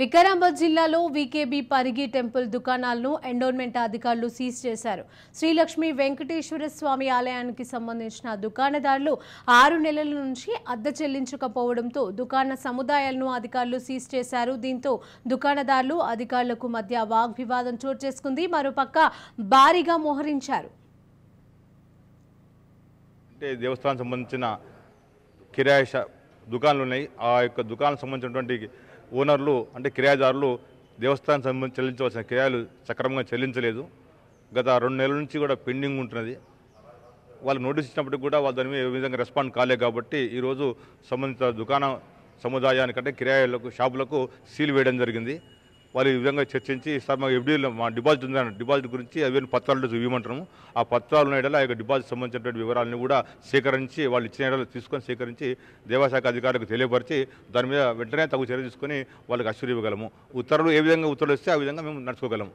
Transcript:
వికారాబాద్ జిల్లాలో వీకేబీ పరిగి టెంపుల్ దుకాణాలను ఎండోన్మెంట్ అధికారులు సీజ్ చేశారు. శ్రీలక్ష్మి వెంకటేశ్వర స్వామి ఆలయానికి సంబంధించిన దుకాణదారులు 6 నెలల నుంచి అద్దె చెల్లించకపోవడంతో దుకాణ సముదాయాలను అధికారులు సీజ్ చేశారు. దీంతో దుకాణదారులు అధికారులకు మధ్య వాగ్వివాదం చోటు చేసుకుంది. మరోపక్క భారీగా మోహరించారు. దేవస్థానం సంబంధించిన కిరాయి దుకాణాలు ఉన్నాయి. ఆ యొక్క దుకాణాలకు సంబంధించినటువంటి ఓనర్లు అంటే కిరాయిదారులు దేవస్థానం సంబంధించి చెల్లించవలసిన కిరాయిలు సక్రమంగా చెల్లించలేదు. గత 2 నెలల నుంచి కూడా పెండింగ్ ఉంటున్నది. వాళ్ళు నోటీస్ ఇచ్చినప్పటికి కూడా వాళ్ళు దాని మీద ఏ విధంగా రెస్పాండ్ కాలేదు. కాబట్టి ఈరోజు సంబంధిత దుకాణ సముదాయానికంటే కిరాయిలకు షాపులకు సీల్ వేయడం జరిగింది. వాళ్ళు ఈ విధంగా చర్చించి సార్ మా ఎఫ్డీలో మా డిపాజిట్ ఉందని డిపాజిట్ గురించి అవన్నీ పత్రాలు ఇవ్వమంటాము. ఆ పత్రాలు ఉన్న ఆ యొక్క డిపాజిట్ సంబంధించినటువంటి వివరాలను కూడా సేకరించి వాళ్ళు ఇచ్చిన తీసుకొని సేకరించి దేవాశాఖ అధికారులకు తెలియపరిచి దాని మీద వెంటనే తగు చర్య తీసుకొని వాళ్ళకి అష్యూర్ ఇవ్వగలము. ఉత్తర్వులు ఏ విధంగా ఉత్తర్వులు ఇస్తే ఆ విధంగా మేము నడుచుకోగలము.